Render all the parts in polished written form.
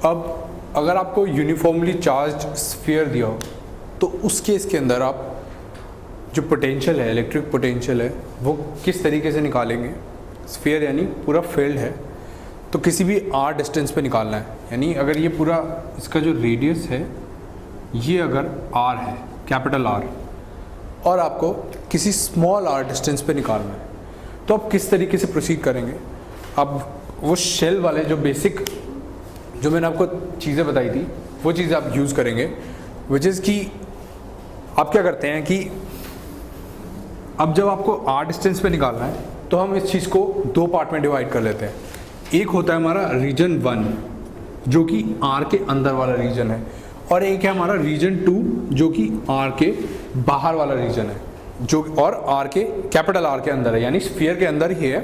अब अगर आपको यूनिफॉर्मली चार्ज स्फीयर दिया हो तो उस केस के अंदर आप जो पोटेंशियल है, इलेक्ट्रिक पोटेंशियल है, वो किस तरीके से निकालेंगे। स्फीयर यानी पूरा फील्ड है तो किसी भी r डिस्टेंस पे निकालना है। यानी अगर ये पूरा इसका जो रेडियस है ये अगर r है, कैपिटल R, और आपको किसी स्मॉल r डिस्टेंस पे निकालना है तो आप किस तरीके से प्रोसीड करेंगे। अब वो शेल वाले जो बेसिक जो मैंने आपको चीज़ें बताई थी वो चीज़ें आप यूज़ करेंगे, विच इज़ कि आप क्या करते हैं कि अब जब आपको r डिस्टेंस पे निकालना है तो हम इस चीज़ को दो पार्ट में डिवाइड कर लेते हैं। एक होता है हमारा रीजन 1 जो कि r के अंदर वाला रीजन है, और एक है हमारा रीजन 2 जो कि r के बाहर वाला रीजन है, जो और r के कैपिटल R के अंदर है, यानी स्फीयर के अंदर ही है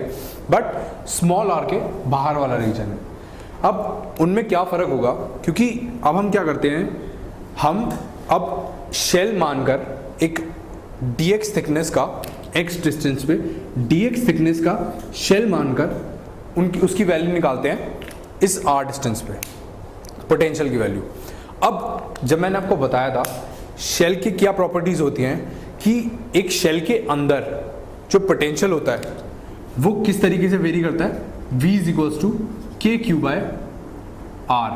बट स्मॉल r के बाहर वाला रीजन है। अब उनमें क्या फ़र्क होगा, क्योंकि अब हम क्या करते हैं, हम अब शेल मानकर एक dx थिकनेस का x डिस्टेंस पे dx थिकनेस का शेल मानकर उसकी वैल्यू निकालते हैं इस r डिस्टेंस पे, पोटेंशियल की वैल्यू। अब जब मैंने आपको बताया था शेल की क्या प्रॉपर्टीज़ होती हैं कि एक शेल के अंदर जो पोटेंशियल होता है वो किस तरीके से वेरी करता है, v is equals to k q by r,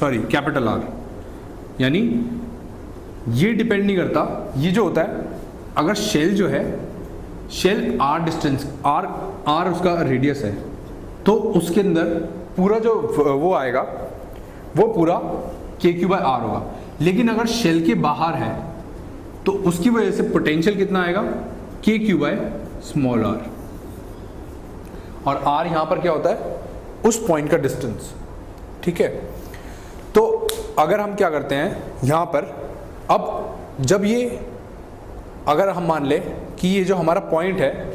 sorry capital R, यानी ये डिपेंड नहीं करता, ये जो होता है अगर शेल जो है, शेल r डिस्टेंस r उसका रेडियस है तो उसके अंदर पूरा जो वो आएगा वो पूरा के क्यू बाय आर होगा। लेकिन अगर शेल के बाहर है तो उसकी वजह से पोटेंशियल कितना आएगा, के क्यू बाय स्मॉल r, और r यहाँ पर क्या होता है, उस पॉइंट का डिस्टेंस। ठीक है, तो अगर हम क्या करते हैं यहाँ पर, अब जब ये अगर हम मान लें कि ये जो हमारा पॉइंट है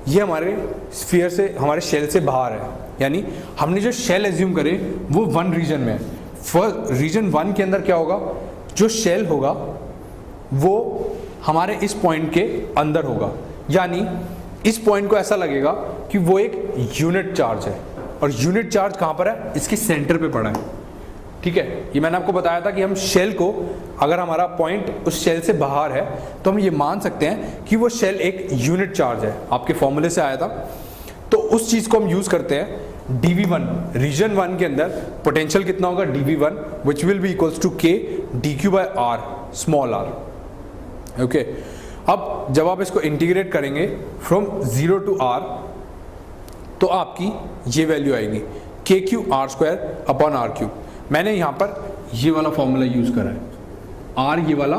ये हमारे स्फीयर से, हमारे शेल से बाहर है, यानी हमने जो शेल एज्यूम करे वो वन रीजन में है। फर्स्ट रीजन 1 के अंदर क्या होगा, जो शेल होगा वो हमारे इस पॉइंट के अंदर होगा, यानी इस पॉइंट को ऐसा लगेगा कि वो एक यूनिट चार्ज है, और यूनिट चार्ज कहाँ पर है, इसके सेंटर पे पड़ा है। ठीक है, ये मैंने आपको बताया था कि हम शेल को, अगर हमारा पॉइंट उस शेल से बाहर है तो हम ये मान सकते हैं कि वो शेल एक यूनिट चार्ज है, आपके फॉर्मूले से आया था। तो उस चीज़ को हम यूज़ करते हैं dv1, रीजन 1 के अंदर पोटेंशियल कितना होगा, dv1 which will be equals to k dq by r small r। Okay, अब जब आप इसको इंटीग्रेट करेंगे फ्रॉम 0 टू r तो आपकी ये वैल्यू आएगी k q r square upon r cube. मैंने यहाँ पर ये वाला फॉर्मूला यूज़ करा है, r ये वाला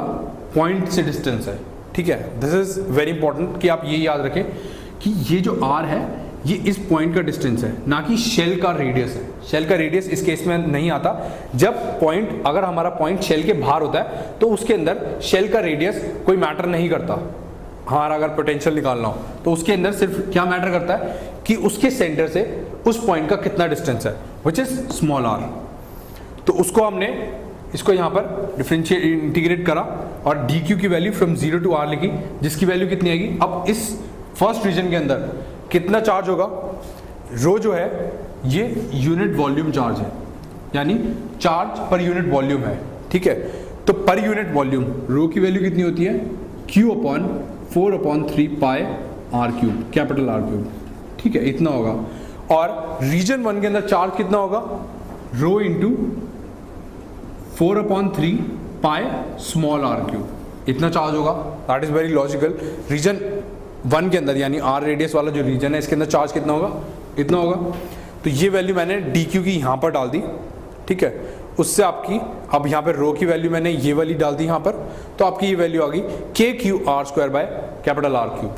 पॉइंट से डिस्टेंस है। ठीक है, दिस इज़ वेरी इंपॉर्टेंट कि आप ये याद रखें कि ये जो r है ये इस पॉइंट का डिस्टेंस है, ना कि शेल का रेडियस है। शेल का रेडियस इस केस में नहीं आता। जब पॉइंट, अगर हमारा पॉइंट शेल के बाहर होता है तो उसके अंदर शेल का रेडियस कोई मैटर नहीं करता। हमारा अगर पोटेंशियल निकालना हो तो उसके अंदर सिर्फ क्या मैटर करता है कि उसके सेंटर से उस पॉइंट का कितना डिस्टेंस है, विच इज स्मॉल r। तो उसको हमने इसको यहाँ पर डिफरेंशिएट इंटीग्रेट करा और dq की वैल्यू फ्रॉम 0 टू r लिखी, जिसकी वैल्यू कितनी आएगी। अब इस फर्स्ट रीजन के अंदर कितना चार्ज होगा, रो जो है ये यूनिट वॉल्यूम चार्ज है, यानी चार्ज पर यूनिट वॉल्यूम है। ठीक है, तो पर यूनिट वॉल्यूम रो की वैल्यू कितनी होती है, q अपॉन 4/3 पाई r cube, capital R cube. ठीक है, इतना होगा। और रीजन 1 के अंदर चार्ज कितना होगा, rho into 4/3 pi small r cube, इतना चार्ज होगा। That is very logical. Region 1 के अंदर यानी r रेडियस वाला जो रीजन है इसके अंदर चार्ज कितना होगा, इतना होगा। तो ये वैल्यू मैंने dq की यहाँ पर डाल दी। ठीक है, उससे आपकी, अब यहाँ पर रो की वैल्यू मैंने ये वाली डाल दी यहाँ पर, तो आपकी ये वैल्यू आ गई के q r square by capital R cube.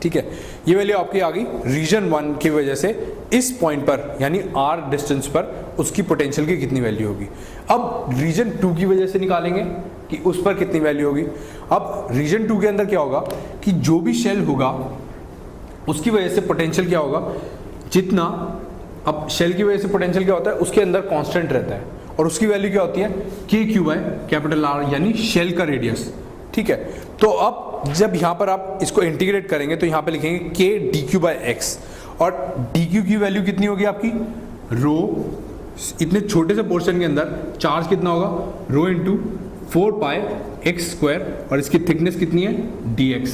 ठीक है, ये वैल्यू आपकी आ गई रीजन 1 की वजह से इस पॉइंट पर, यानी r डिस्टेंस पर उसकी पोटेंशियल की कितनी वैल्यू होगी। अब रीजन 2 की वजह से निकालेंगे कि उस पर कितनी वैल्यू होगी। अब रीजन 2 के अंदर क्या होगा कि जो भी शेल होगा उसकी वजह से पोटेंशियल क्या होगा, जितना, अब शेल की वजह से पोटेंशियल क्या होता है, उसके अंदर कांस्टेंट रहता है, और उसकी वैल्यू क्या होती है, के क्यू बाय कैपिटल R, यानी शेल का रेडियस। ठीक है, तो अब जब यहाँ पर आप इसको इंटीग्रेट करेंगे तो यहाँ पे लिखेंगे के डी क्यू बाय एक्स, और डी क्यू की वैल्यू कितनी होगी आपकी, रो इतने छोटे से पोर्शन के अंदर चार्ज कितना होगा, रो इंटू 4πx² और इसकी थिकनेस कितनी है, dx।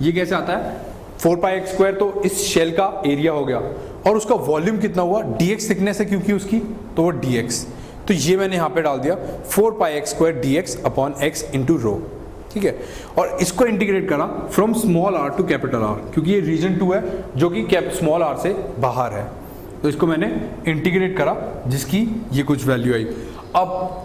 ये कैसे आता है, 4πx² तो इस शेल का एरिया हो गया और उसका वॉल्यूम कितना हुआ, dx थिकनेस है क्योंकि उसकी, तो वो dx। तो ये मैंने यहाँ पे डाल दिया 4πx² dx upon x into rho, ठीक है। और इसको इंटीग्रेट करा from small r to capital R, क्योंकि ये रीजन 2 है जो कि स्मॉल r से बाहर है, तो इसको मैंने इंटीग्रेट करा जिसकी ये कुछ वैल्यू आई। अब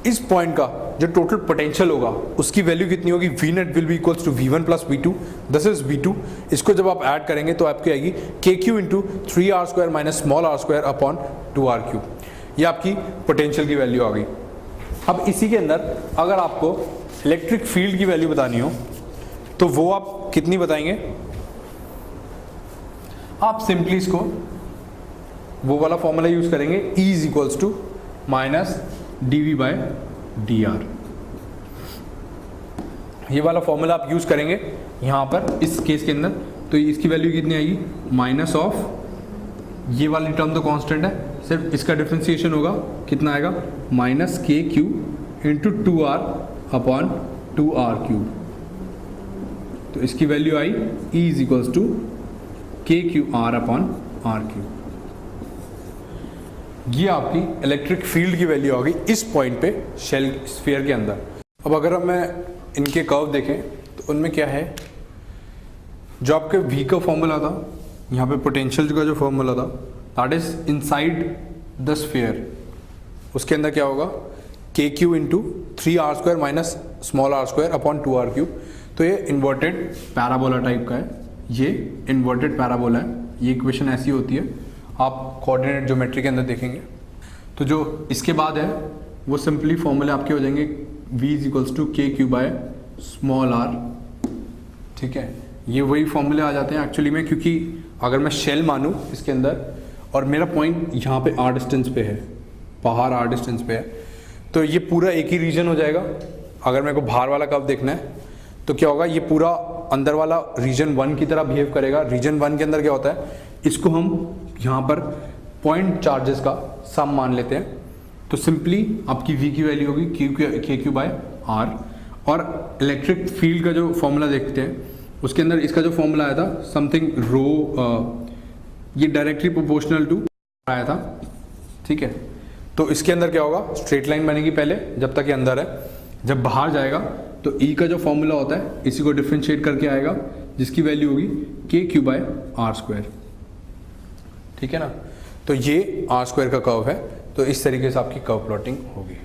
इस पॉइंट का जो टोटल पोटेंशियल होगा उसकी वैल्यू कितनी होगी, V net will be equals to v1 plus v2, this is v2। इसको जब आप ऐड करेंगे तो आपकी आएगी kq into 3r² minus small r² upon 2r³। ये आपकी पोटेंशियल की वैल्यू आ गई। अब इसी के अंदर अगर आपको इलेक्ट्रिक फील्ड की वैल्यू बतानी हो तो वो आप कितनी बताएंगे, आप सिंपली इसको वो वाला फॉर्मूला यूज करेंगे, E is equals to minus dv/dr। ये वाला फॉर्मूला आप यूज करेंगे यहाँ पर इस केस के अंदर, तो इसकी वैल्यू कितनी आएगी, माइनस ऑफ ये वाली टर्म तो कांस्टेंट है, सिर्फ इसका डिफरेंशिएशन होगा, कितना आएगा, minus kq into 2r upon 2r³। तो इसकी वैल्यू आई E is equals to kqr upon r³। ये आपकी इलेक्ट्रिक फील्ड की वैल्यू आ गई इस पॉइंट पे शेल स्फीयर के अंदर। अब अगर हम इनके कर्व देखें तो उनमें क्या है, जो आपके V का फॉर्मूला था, यहाँ पे पोटेंशियल का जो फॉर्मूला था, that is inside the sphere, उसके अंदर क्या होगा, kq into 3r² minus small r² upon 2r³। तो ये इन्वर्टेड पैराबोला टाइप का है, ये इन्वर्टेड पैराबोला है, ये इक्वेशन ऐसी होती है, आप कोऑर्डिनेट ज्योमेट्री के अंदर देखेंगे। तो जो इसके बाद है वो सिंपली फॉर्मूले आपके हो जाएंगे v is equals to kq by small r, ठीक है। ये वही फॉर्मूले आ जाते हैं एक्चुअली में, क्योंकि अगर मैं शेल मानूँ इसके अंदर और मेरा पॉइंट यहाँ पे r डिस्टेंस पे है, बाहर r डिस्टेंस पे है, तो ये पूरा एक ही रीजन हो जाएगा। अगर मेरे को बाहर वाला कर्व देखना है तो क्या होगा, ये पूरा अंदर वाला रीजन 1 की तरह बिहेव करेगा। रीजन 1 के अंदर क्या होता है, इसको हम यहाँ पर पॉइंट चार्जेस का सम मान लेते हैं। तो सिंपली आपकी v की वैल्यू होगी kq बाय r। और इलेक्ट्रिक फील्ड का जो फॉर्मूला देखते हैं उसके अंदर इसका जो फॉर्मूला आया था समथिंग रो, ये डायरेक्टली प्रोपोर्शनल टू आया था, ठीक है। तो इसके अंदर क्या होगा, स्ट्रेट लाइन बनेगी पहले जब तक ये अंदर है, जब बाहर जाएगा तो E का जो फॉर्मूला होता है इसी को डिफरेंशिएट करके आएगा, जिसकी वैल्यू होगी kq बाय r², ठीक है ना। तो ये r² का कर्व है, तो इस तरीके से आपकी कर्व प्लॉटिंग होगी।